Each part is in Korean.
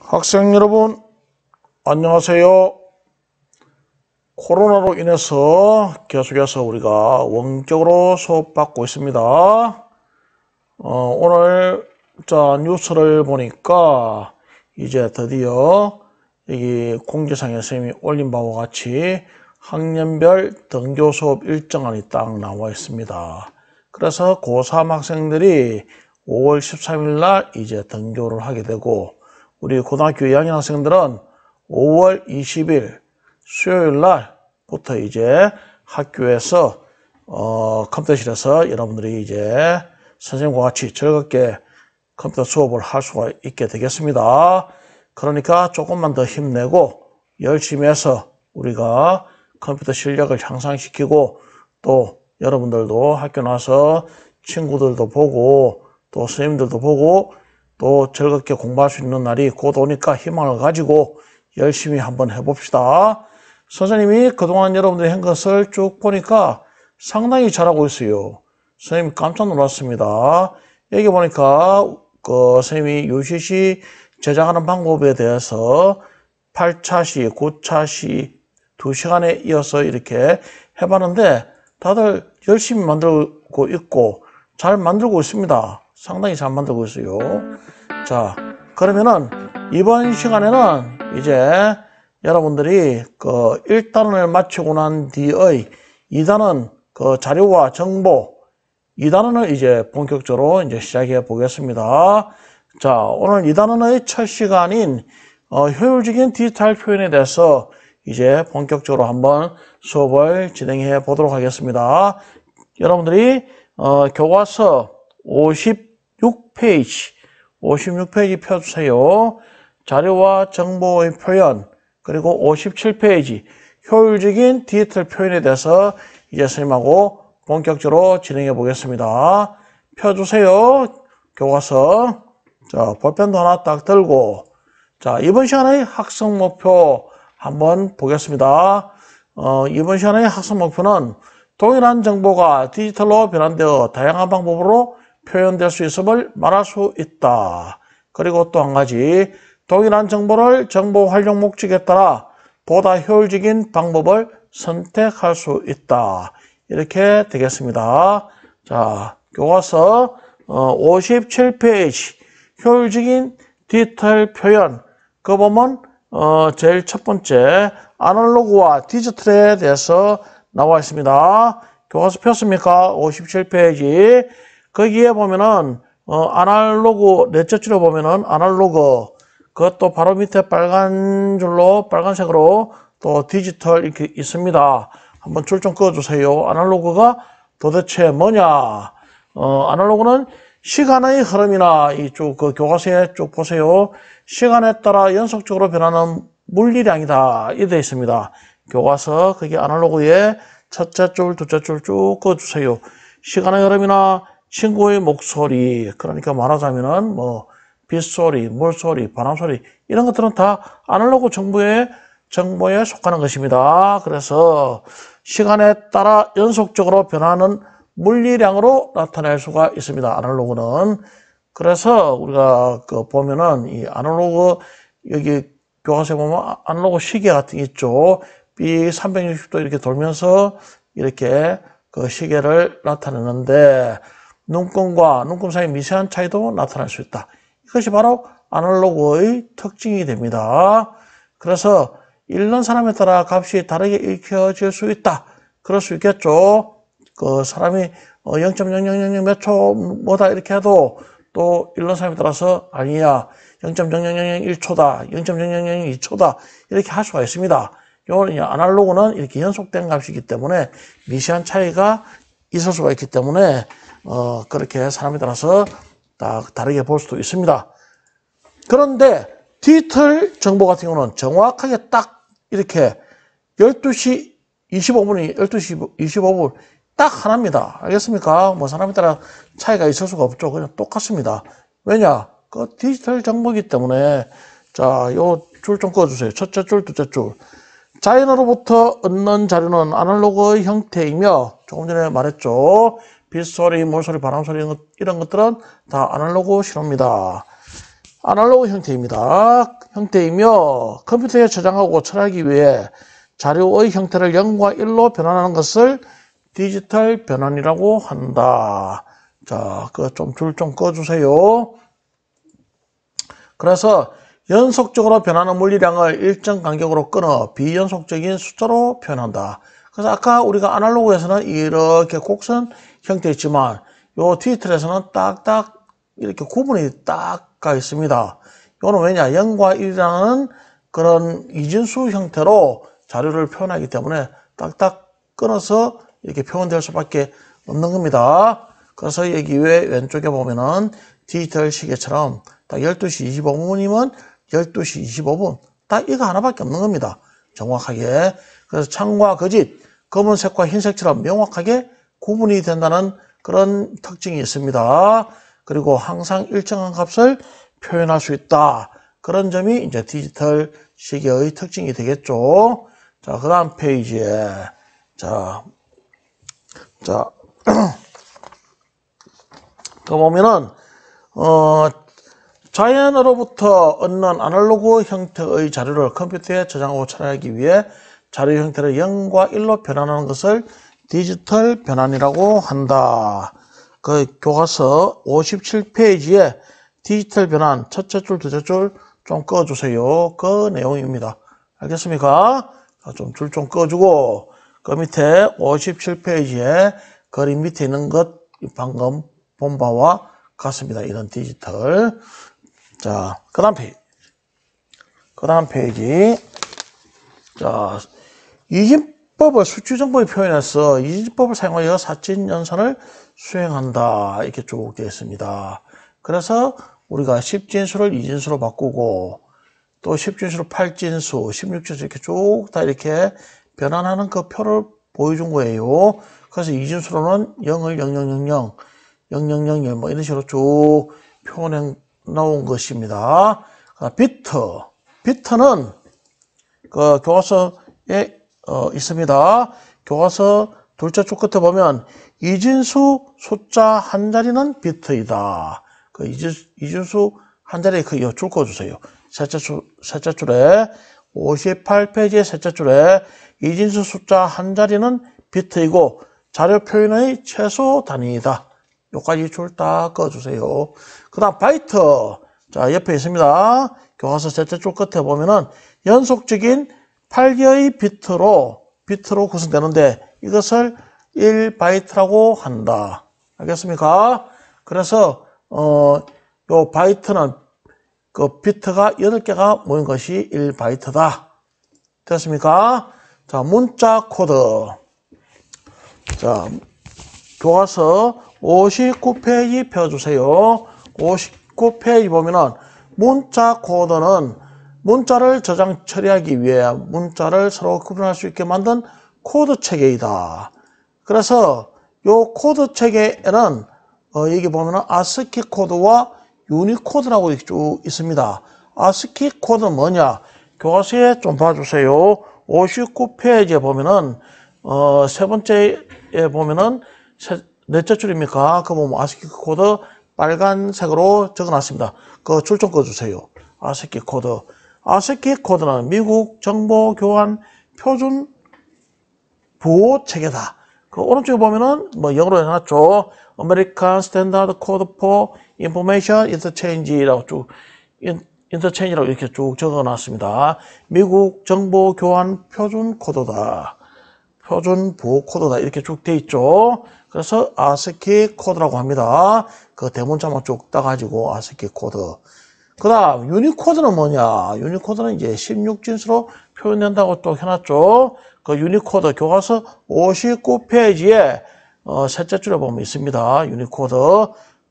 학생 여러분, 안녕하세요. 코로나로 인해서 계속해서 우리가 원격으로 수업받고 있습니다. 오늘 뉴스를 보니까 이제 드디어 여기 공지사항에 선생님이 올린 바와 같이 학년별 등교 수업 일정안이 딱 나와 있습니다. 그래서 고3 학생들이 5월 13일 날 이제 등교를 하게 되고, 우리 고등학교 2학년 학생들은 5월 20일 수요일 날부터 이제 학교에서 컴퓨터실에서 여러분들이 이제 선생님과 같이 즐겁게 컴퓨터 수업을 할 수가 있게 되겠습니다. 그러니까 조금만 더 힘내고 열심히 해서 우리가 컴퓨터 실력을 향상시키고, 또 여러분들도 학교 나서 친구들도 보고 또 선생님들도 보고 또 즐겁게 공부할 수 있는 날이 곧 오니까 희망을 가지고 열심히 한번 해봅시다. 선생님이 그동안 여러분들이 한 것을 쭉 보니까 상당히 잘하고 있어요. 선생님 깜짝 놀랐습니다. 여기 보니까 선생님이 UCC 제작하는 방법에 대해서 8차시, 9차시 2시간에 이어서 이렇게 해봤는데 다들 열심히 만들고 있고 잘 만들고 있습니다. 상당히 잘 만들고 있어요. 자, 그러면은 이번 시간에는 이제 여러분들이 1단원을 마치고 난 뒤의 2단원 자료와 정보 2단원을 이제 본격적으로 이제 시작해 보겠습니다. 자, 오늘 2단원의 첫 시간인 효율적인 디지털 표현에 대해서 이제 본격적으로 한번 수업을 진행해 보도록 하겠습니다. 여러분들이 교과서 56페이지 펴주세요. 자료와 정보의 표현, 그리고 57페이지 효율적인 디지털 표현에 대해서 이제 선생님하고 본격적으로 진행해 보겠습니다. 펴주세요. 교과서. 자, 볼펜도 하나 딱 들고. 자, 이번 시간의 학습 목표 한번 보겠습니다. 이번 시간의 학습 목표는 동일한 정보가 디지털로 변환되어 다양한 방법으로 표현될 수 있음을 말할 수 있다. 그리고 또 한 가지, 동일한 정보를 정보 활용 목적에 따라 보다 효율적인 방법을 선택할 수 있다. 이렇게 되겠습니다. 자, 교과서 57페이지 효율적인 디지털 표현. 그 보면 제일 첫 번째 아날로그와 디지털에 대해서 나와 있습니다. 교과서 폈습니까? 57페이지. 거기에 보면은 아날로그 넷째 줄에 보면은 아날로그, 그것도 바로 밑에 빨간 줄로 빨간색으로 또 디지털 이렇게 있습니다. 한번 줄 좀 그어주세요. 아날로그가 도대체 뭐냐? 아날로그는 시간의 흐름이나 이쪽 교과서에 쭉 보세요. 시간에 따라 연속적으로 변하는 물리량이다. 이렇게 되어 있습니다. 교과서 거기 아날로그에 첫째 줄, 둘째 줄 쭉 그어주세요. 시간의 흐름이나 친구의 목소리, 그러니까 말하자면은 빗소리, 물소리, 바람소리 이런 것들은 다 아날로그 정보에 속하는 것입니다. 그래서 시간에 따라 연속적으로 변하는 물리량으로 나타낼 수가 있습니다. 아날로그는. 그래서 우리가 보면은 이 아날로그 여기 교과서에 보면 아날로그 시계 같은 게 있죠. 비 360도 이렇게 돌면서 이렇게 시계를 나타내는데 눈금과 눈금 사이 미세한 차이도 나타날 수 있다. 이것이 바로 아날로그의 특징이 됩니다. 그래서 읽는 사람에 따라 값이 다르게 읽혀질 수 있다. 그럴 수 있겠죠. 사람이 0.0000 몇 초 뭐다 이렇게 해도 또 읽는 사람에 따라서 아니야 0.0001초다 0.0002초다 이렇게 할 수가 있습니다. 요거는 아날로그는 이렇게 연속된 값이기 때문에 미세한 차이가 있을 수가 있기 때문에 그렇게 사람에 따라서 다르게 볼 수도 있습니다. 그런데 디지털 정보 같은 경우는 정확하게 딱 이렇게 12시 25분이 12시 25분 딱 하나입니다. 알겠습니까? 사람에 따라 차이가 있을 수가 없죠. 그냥 똑같습니다. 왜냐? 디지털 정보이기 때문에. 자, 요 줄 좀 그어주세요. 첫째 줄, 둘째 줄. 자연으로부터 얻는 자료는 아날로그의 형태이며, 조금 전에 말했죠. 빗소리, 물소리, 바람소리 이런 것들은 다 아날로그 신호입니다. 아날로그 형태입니다. 형태이며 컴퓨터에 저장하고 처리하기 위해 자료의 형태를 0과 1로 변환하는 것을 디지털 변환이라고 한다. 자, 그 좀 줄 좀 꺼주세요. 그래서 연속적으로 변하는 물리량을 일정 간격으로 끊어 비연속적인 숫자로 표현한다. 그래서 아까 우리가 아날로그에서는 이렇게 곡선 형태였지만 요 디지털에서는 딱딱 이렇게 구분이 딱 가 있습니다. 이거는 왜냐? 0과 1이라는 그런 이진수 형태로 자료를 표현하기 때문에 딱딱 끊어서 이렇게 표현될 수밖에 없는 겁니다. 그래서 여기 위에 왼쪽에 보면은 디지털 시계처럼 딱 12시 25분이면 12시 25분 딱 이거 하나밖에 없는 겁니다. 정확하게. 그래서 창과 거짓, 검은색과 흰색처럼 명확하게 구분이 된다는 그런 특징이 있습니다. 그리고 항상 일정한 값을 표현할 수 있다. 그런 점이 이제 디지털 시계의 특징이 되겠죠. 자, 그 다음 페이지에. 그 보면은, 자연으로부터 얻는 아날로그 형태의 자료를 컴퓨터에 저장하고 처리하기 위해 자료 형태를 0과 1로 변환하는 것을 디지털 변환이라고 한다. 그 교과서 57페이지에 디지털 변환 첫째 줄, 둘째 줄 좀 꺼주세요. 그 내용입니다. 알겠습니까? 좀 줄 좀 꺼주고 그 밑에 57페이지에 그림 밑에 있는 것 방금 본 바와 같습니다. 이런 디지털. 자, 그 다음 페이지. 자, 이진법을 수치 정보에 표현해서 이진법을 사용하여 사진 연산을 수행한다. 이렇게 쭉 되어 있습니다. 그래서 우리가 10진수를 2진수로 바꾸고 또 10진수를 8진수, 16진수 이렇게 쭉 다 이렇게 변환하는 그 표를 보여준 거예요. 그래서 2진수로는 0을 0000, 0001 뭐 이런 식으로 쭉 표현해 나온 것입니다. 비트는 그 교과서에 있습니다. 교과서 둘째 줄 끝에 보면 이진수 숫자 한 자리는 비트이다. 그 이진수 한 자리에 그 줄 꺼주세요. 셋째 줄에 58페이지의 셋째 줄에 이진수 숫자 한 자리는 비트이고 자료 표현의 최소 단위이다. 요까지 줄 딱 꺼주세요. 그 다음 바이트. 자, 옆에 있습니다. 교과서 셋째 줄 끝에 보면은 연속적인 8개의 비트로 구성되는데 이것을 1바이트라고 한다. 알겠습니까? 그래서 요 바이트는 그 비트가 8개가 모인 것이 1바이트다. 됐습니까? 자, 문자 코드. 자, 교과서 59페이지 펴주세요. 59페이지 보면은 문자 코드는 문자를 저장 처리하기 위해 문자를 서로 구분할 수 있게 만든 코드 체계이다. 그래서 요 코드 체계에는 여기 보면은 아스키 코드와 유니코드라고 쭉 있습니다. 아스키 코드는 뭐냐? 교과서에 좀 봐주세요. 59페이지에 보면은 세 번째에 보면은 넷째 줄입니까? 그 보면 아스키 코드 빨간색으로 적어놨습니다. 그 줄 좀 꺼주세요. 아스키 코드. 아스키 코드는 미국 정보 교환 표준 보호 체계다. 그 오른쪽에 보면은 뭐 영어로 해놨죠. American Standard Code for Information Interchange라고 쭉 인터체인지라고 이렇게 쭉 적어놨습니다. 미국 정보 교환 표준 코드다. 표준 보호 코드다. 이렇게 쭉 돼 있죠. 그래서 아스키 코드라고 합니다. 그 대문자만 쭉 따가지고 아스키 코드. 그 다음 유니코드는 뭐냐? 유니코드는 이제 16진수로 표현된다고 또 해놨죠. 그 유니코드 교과서 59페이지에 셋째 줄에 보면 있습니다. 유니코드.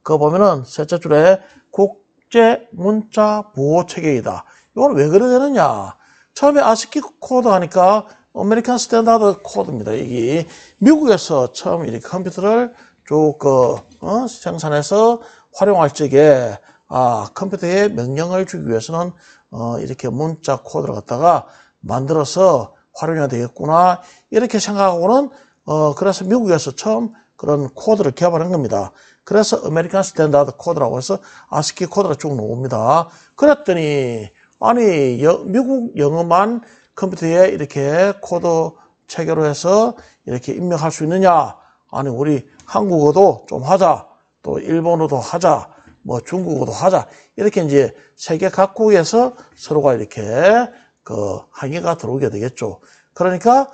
그거 보면은 셋째 줄에 국제 문자 보호 체계이다. 이건 왜 그래 되느냐? 처음에 아스키 코드 하니까 아메리칸 스탠다드 코드입니다. 이게 미국에서 처음 이렇게 컴퓨터를 쭉 생산해서 활용할 적에 컴퓨터에 명령을 주기 위해서는 이렇게 문자 코드를 갖다가 만들어서 활용해야 되겠구나 이렇게 생각하고는 그래서 미국에서 처음 그런 코드를 개발한 겁니다. 그래서 아메리칸 스탠다드 코드라고 해서 아스키 코드가 쭉 나옵니다. 그랬더니 아니 미국 영어만 컴퓨터에 이렇게 코드 체계로 해서 이렇게 입력할 수 있느냐? 아니 우리 한국어도 좀 하자. 또 일본어도 하자. 뭐 중국어도 하자. 이렇게 이제 세계 각국에서 서로가 이렇게 그 항의가 들어오게 되겠죠. 그러니까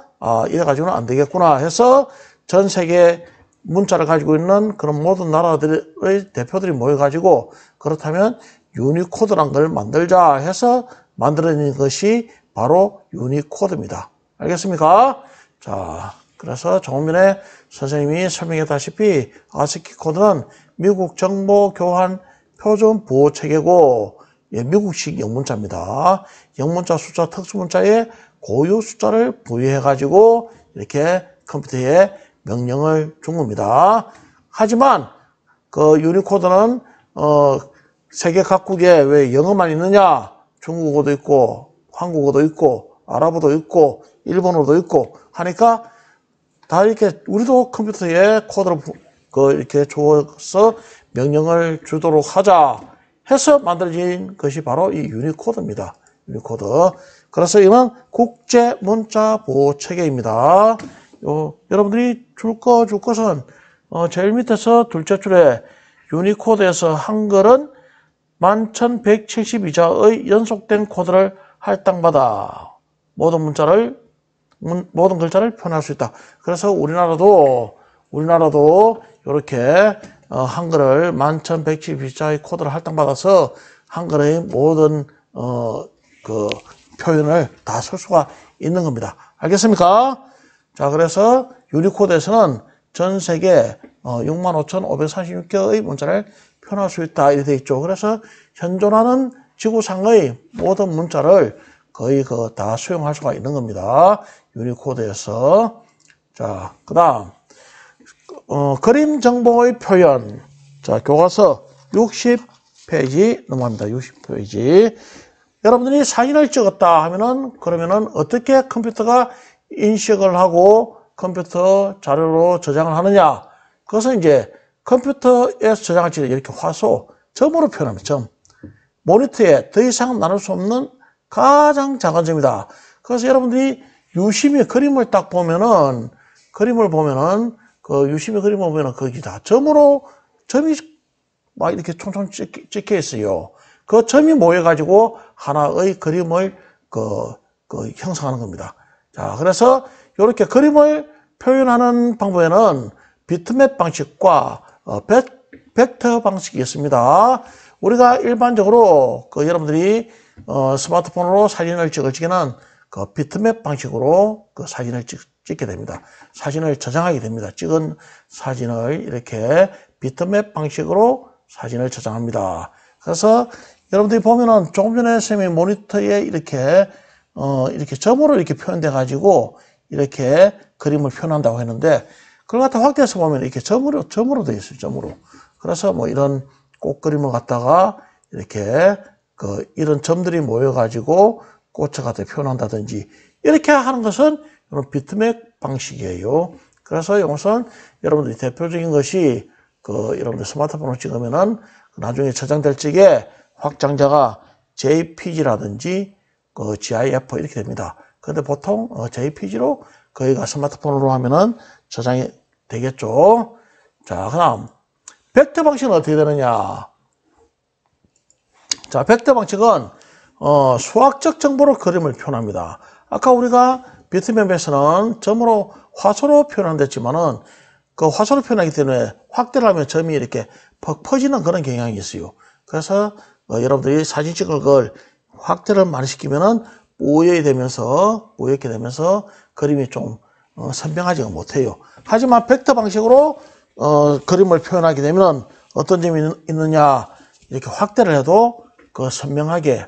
이래 가지고는 안 되겠구나 해서 전 세계 문자를 가지고 있는 그런 모든 나라들의 대표들이 모여가지고 그렇다면 유니코드란 걸 만들자 해서 만들어진 것이 바로 유니코드입니다. 알겠습니까? 자, 그래서 조금 전에 선생님이 설명했다시피 아스키 코드는 미국 정보 교환 표준 보호 체계고 미국식 영문자입니다. 영문자 숫자 특수문자에 고유 숫자를 부여해가지고 이렇게 컴퓨터에 명령을 준 겁니다. 하지만 그 유니코드는 세계 각국에 왜 영어만 있느냐? 중국어도 있고 한국어도 있고 아랍어도 있고 일본어도 있고 하니까 다 이렇게 우리도 컴퓨터에 코드를 이렇게 줘서 명령을 주도록 하자 해서 만들어진 것이 바로 이 유니코드입니다. 유니코드. 그래서 이건 국제 문자 보호 체계입니다. 여러분들이 줄 것은 제일 밑에서 둘째 줄에 유니코드에서 한글은 1172자의 연속된 코드를 할당받아 모든 글자를 표현할 수 있다. 그래서 우리나라도 이렇게 한글을 1172자의 코드를 할당받아서 한글의 모든 그 표현을 다 쓸 수가 있는 겁니다. 알겠습니까? 자, 그래서 유니코드에서는 전 세계 65,546개의 문자를 표현할 수 있다 이렇게 되어 있죠. 그래서 현존하는 지구상의 모든 문자를 거의 다 수용할 수가 있는 겁니다. 유니코드에서. 자, 그 다음 그림 정보의 표현. 자, 교과서 60페이지 넘어갑니다. 60페이지. 여러분들이 사진을 찍었다 하면은 그러면은 어떻게 컴퓨터가 인식을 하고 컴퓨터 자료로 저장을 하느냐? 그것은 이제 컴퓨터에서 저장할 때 이렇게 화소, 점으로 표현합니다. 점. 모니터에 더 이상 나눌 수 없는 가장 작은 점이다. 그래서 여러분들이 유심히 그림을 딱 보면은, 유심히 그림을 보면은 거기 다 점이 막 이렇게 총총 찍혀 있어요. 그 점이 모여가지고 하나의 그림을 형성하는 겁니다. 자, 그래서 이렇게 그림을 표현하는 방법에는 비트맵 방식과 벡터 방식이 있습니다. 우리가 일반적으로 여러분들이 스마트폰으로 사진을 찍을 적에는 비트맵 방식으로 사진을 찍게 됩니다. 사진을 저장하게 됩니다. 찍은 사진을 이렇게 비트맵 방식으로 사진을 저장합니다. 그래서 여러분들이 보면은 조금 전에 선생님이 모니터에 이렇게 점으로 이렇게 표현돼 가지고 이렇게 그림을 표현한다고 했는데 그걸 갖다 확대해서 보면 이렇게 점으로 되어 있어요. 점으로. 그래서 뭐 이런 꽃그림을 갖다가 이렇게 이런 점들이 모여 가지고 꽃을 갖다 표현한다든지 이렇게 하는 것은 이런 비트맵 방식이에요. 그래서 이것은 여러분들이 대표적인 것이 여러분들 스마트폰으로 찍으면은 나중에 저장될 적에 확장자가 JPG라든지 GIF 이렇게 됩니다. 그런데 보통 JPG로 거기가 스마트폰으로 하면은 저장이 되겠죠. 자, 그다음 벡터 방식은 어떻게 되느냐? 자, 벡터 방식은 수학적 정보로 그림을 표현합니다. 아까 우리가 비트맵에서는 점으로 화소로 표현한댔지만은 그 화소로 표현하기 때문에 확대를 하면 점이 이렇게 퍽 퍼지는 그런 경향이 있어요. 그래서 여러분들이 사진 찍을 걸 확대를 많이 시키면은 뽀얗게 되면서 그림이 좀 선명하지가 못해요. 하지만 벡터 방식으로 그림을 표현하게 되면 어떤 점이 있느냐? 이렇게 확대를 해도 선명하게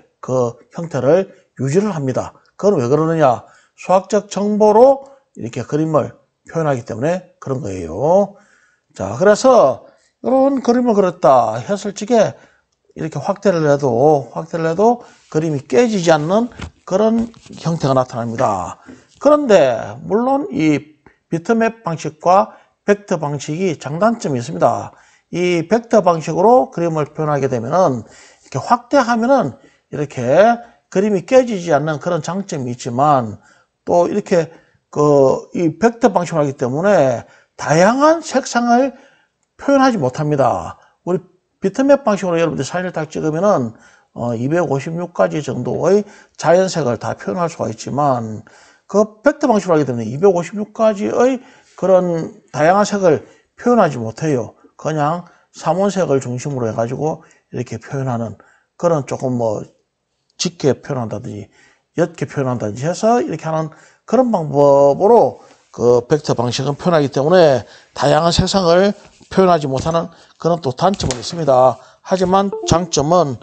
형태를 유지를 합니다. 그건 왜 그러느냐? 수학적 정보로 이렇게 그림을 표현하기 때문에 그런 거예요. 자, 그래서 이런 그림을 그렸다 했을 적에 이렇게 확대를 해도 그림이 깨지지 않는 그런 형태가 나타납니다. 그런데 물론 이 비트맵 방식과 벡터 방식이 장단점이 있습니다. 이 벡터 방식으로 그림을 표현하게 되면은 이렇게 확대하면은 이렇게 그림이 깨지지 않는 그런 장점이 있지만 또 이렇게 이 벡터 방식을 하기 때문에 다양한 색상을 표현하지 못합니다. 우리 비트맵 방식으로 여러분들이 사진을 딱 찍으면은 256가지 정도의 자연색을 다 표현할 수가 있지만 그 벡터 방식으로 하게 되면 256가지의 그런 다양한 색을 표현하지 못해요. 그냥 삼원색을 중심으로 해가지고 이렇게 표현하는 그런 조금 짙게 표현한다든지 옅게 표현한다든지 해서 이렇게 하는 그런 방법으로 그 벡터 방식은 표현하기 때문에 다양한 색상을 표현하지 못하는 그런 또 단점은 있습니다. 하지만 장점은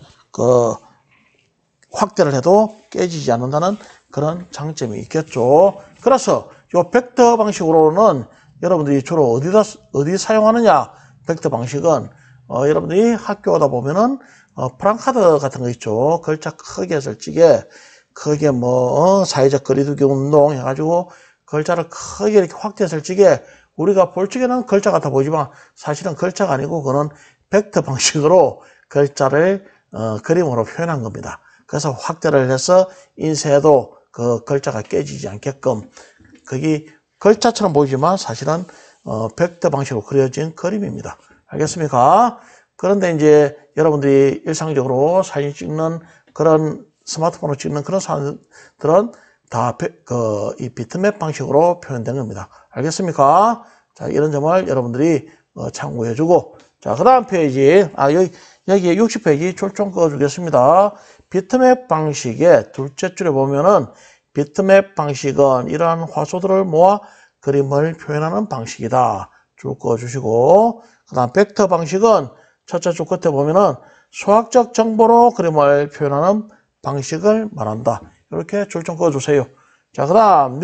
확대를 해도 깨지지 않는다는 그런 장점이 있겠죠. 그래서 이 벡터 방식으로는 여러분들이 주로 어디 사용하느냐? 벡터 방식은 여러분들이 학교 오다 보면은 프랑카드 같은 거 있죠. 글자 크게 해서 찌게 크게 사회적 거리두기 운동 해가지고 글자를 크게 이렇게 확대해서 찌게 우리가 볼 적에는 글자 같아 보이지만 사실은 글자가 아니고 그거는 벡터 방식으로 글자를 그림으로 표현한 겁니다. 그래서 확대를 해서 인쇄해도 그 글자가 깨지지 않게끔 그게 글자처럼 보이지만 사실은 벡터 방식으로 그려진 그림입니다. 알겠습니까? 그런데 이제 여러분들이 일상적으로 사진 찍는 그런 스마트폰으로 찍는 그런 사진들은 다 이 비트맵 방식으로 표현된 겁니다. 알겠습니까? 자, 이런 점을 여러분들이 참고해주고, 자, 그 다음 페이지, 여기에 60페이지 줄 좀 그어주겠습니다. 비트맵 방식의 둘째 줄에 보면은 비트맵 방식은 이러한 화소들을 모아 그림을 표현하는 방식이다. 줄 그어주시고, 그 다음 벡터 방식은 첫째 줄 끝에 보면은 수학적 정보로 그림을 표현하는 방식을 말한다. 이렇게 줄 좀 그어주세요. 자, 그 다음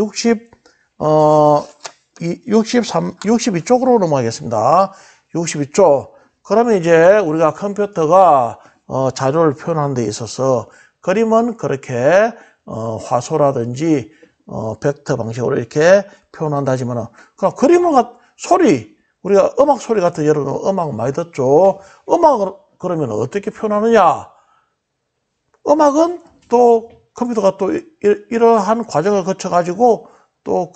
62쪽으로 넘어가겠습니다. 62쪽. 그러면 이제 우리가 컴퓨터가 자료를 표현하는 데 있어서 그림은 그렇게 화소라든지 벡터 방식으로 이렇게 표현한다 하지만은 그림은 우리가 음악 소리 같은 여러분 음악 많이 듣죠. 음악을 그러면 어떻게 표현하느냐? 음악은 또 컴퓨터가 또 이러한 과정을 거쳐 가지고 또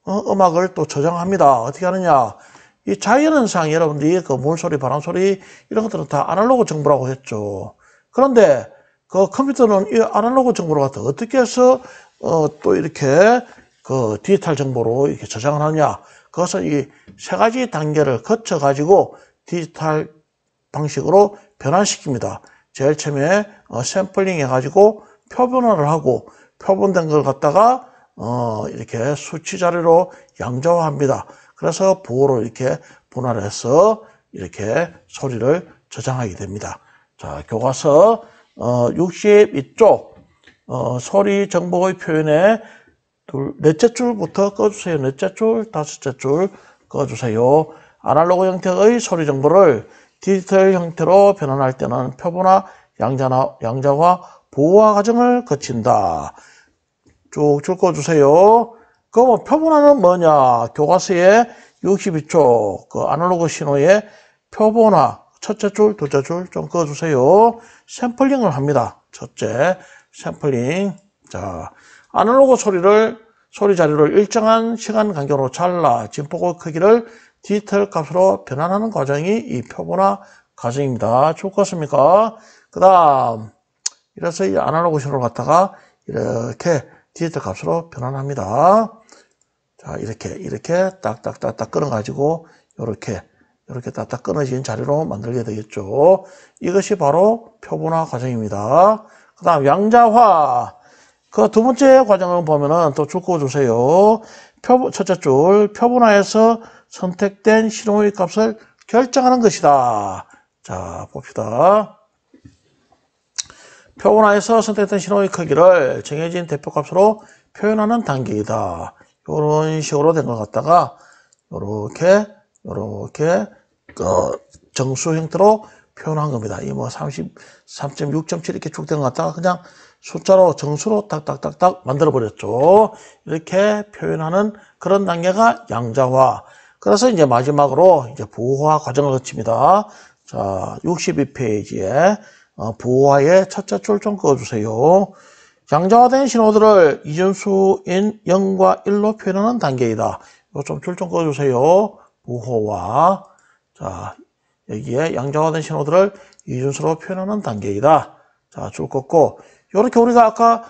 음악을 또 저장합니다. 어떻게 하느냐? 이 자연현상 여러분들이 물소리, 바람소리 이런 것들은 다 아날로그 정보라고 했죠. 그런데 컴퓨터는 이 아날로그 정보를 갖다 어떻게 해서 또 이렇게 디지털 정보로 이렇게 저장을 하느냐? 그것은 이 세 가지 단계를 거쳐 가지고 디지털 방식으로 변환시킵니다. 제일 처음에 샘플링 해가지고 표본화를 하고 표본된 걸 갖다가 이렇게 수치 자료로 양자화합니다. 그래서 부호로 이렇게 분할을 해서 이렇게 소리를 저장하게 됩니다. 자, 교과서 62쪽 소리 정보의 표현에 넷째 줄부터 꺼주세요. 넷째 줄, 다섯째 줄 꺼주세요. 아날로그 형태의 소리 정보를 디지털 형태로 변환할 때는 표본화, 양자화, 보호화 과정을 거친다. 쭉 줄 꺼주세요. 그럼 표본화는 뭐냐? 교과서에 62쪽 아날로그 신호의 표본화 첫째 줄, 둘째 줄 좀 꺼주세요. 샘플링을 합니다. 첫째 샘플링. 자, 아날로그 소리 자료를 일정한 시간 간격으로 잘라 진폭의 크기를 디지털 값으로 변환하는 과정이 이 표본화 과정입니다. 좋겠습니까? 그 다음, 이래서 이 아날로그 신호를 갖다가 이렇게 디지털 값으로 변환합니다. 자, 이렇게 딱딱딱딱 끊어가지고, 요렇게 딱딱 끊어진 자료로 만들게 되겠죠. 이것이 바로 표본화 과정입니다. 그 다음, 양자화. 그 두 번째 과정을 보면은 또 줄 그어주세요. 첫째 줄, 표본화에서 선택된 신호의 값을 결정하는 것이다. 자, 봅시다. 표본화에서 선택된 신호의 크기를 정해진 대표값으로 표현하는 단계이다. 이런 식으로 된 것 갖다가 요렇게 정수 형태로 표현한 겁니다. 이 33.6.7 이렇게 쭉 된 것 갖다가 그냥 숫자로 정수로 딱딱딱딱 만들어 버렸죠. 이렇게 표현하는 그런 단계가 양자화. 그래서 이제 마지막으로 이제 부호화 과정을 거칩니다. 자, 62페이지에 부호화의 첫째 줄 좀 그어주세요. 양자화된 신호들을 이진수인 0과 1로 표현하는 단계이다. 이거 좀 줄 좀 그어주세요. 부호화. 자, 여기에 양자화된 신호들을 이진수로 표현하는 단계이다. 자, 줄 긋고, 요렇게 우리가 아까,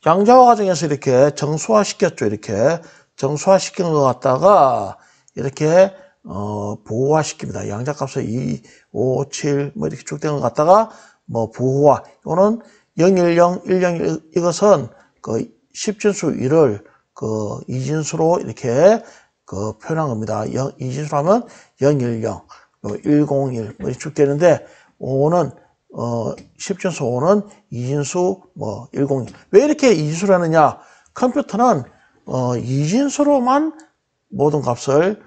양자화 과정에서 이렇게 정수화 시켰죠. 이렇게. 정수화 시킨 것 갖다가, 이렇게, 부호화 시킵니다. 양자값을 2, 5, 7, 뭐 이렇게 쭉 된 것 갖다가, 뭐, 부호화. 이거는 0, 1, 0, 1, 0, 1, 이것은 그 10진수 1을 그 이진수로 이렇게 그 표현한 겁니다. 2진수로 하면 0, 1, 0, 1, 0, 1, 뭐 이렇게 쭉 되는데, 5는 10진수 5는 이진수 뭐 101. 왜 이렇게 이진수를 하느냐? 컴퓨터는 이진수로만 모든 값을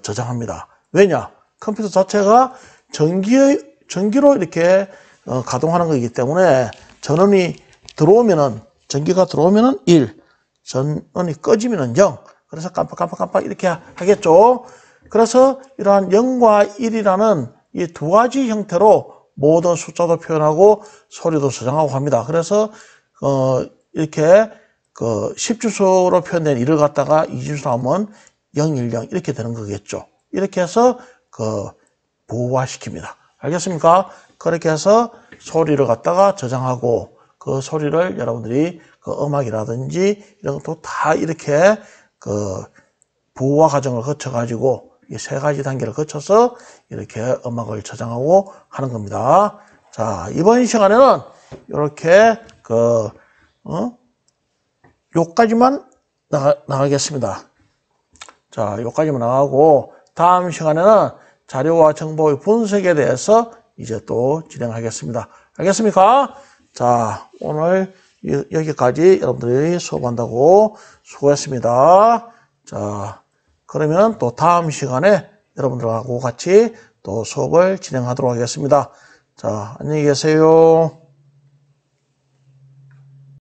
저장합니다. 왜냐? 컴퓨터 자체가 전기로 이렇게 가동하는 거기 때문에 전원이 들어오면은 전기가 들어오면은 1, 전원이 꺼지면은 0. 그래서 깜빡깜빡 이렇게 하겠죠. 그래서 이러한 0과 1이라는 이 두 가지 형태로 모든 숫자도 표현하고 소리도 저장하고 합니다. 그래서 이렇게 10진수로 표현된 1을 갖다가 2진수로 하면 0, 1, 0 이렇게 되는 거겠죠. 이렇게 해서 부호화시킵니다. 알겠습니까? 그렇게 해서 소리를 갖다가 저장하고 그 소리를 여러분들이 음악이라든지 이런 것도 다 이렇게 부호화 과정을 거쳐가지고 이 세 가지 단계를 거쳐서 이렇게 음악을 저장하고 하는 겁니다. 자, 이번 시간에는 이렇게 요까지만 나가겠습니다. 자, 요까지만 나가고 다음 시간에는 자료와 정보의 분석에 대해서 이제 또 진행하겠습니다. 알겠습니까? 자, 오늘 여기까지 여러분들이 수업한다고 수고했습니다. 자, 그러면 또 다음 시간에 여러분들하고 같이 또 수업을 진행하도록 하겠습니다. 자, 안녕히 계세요.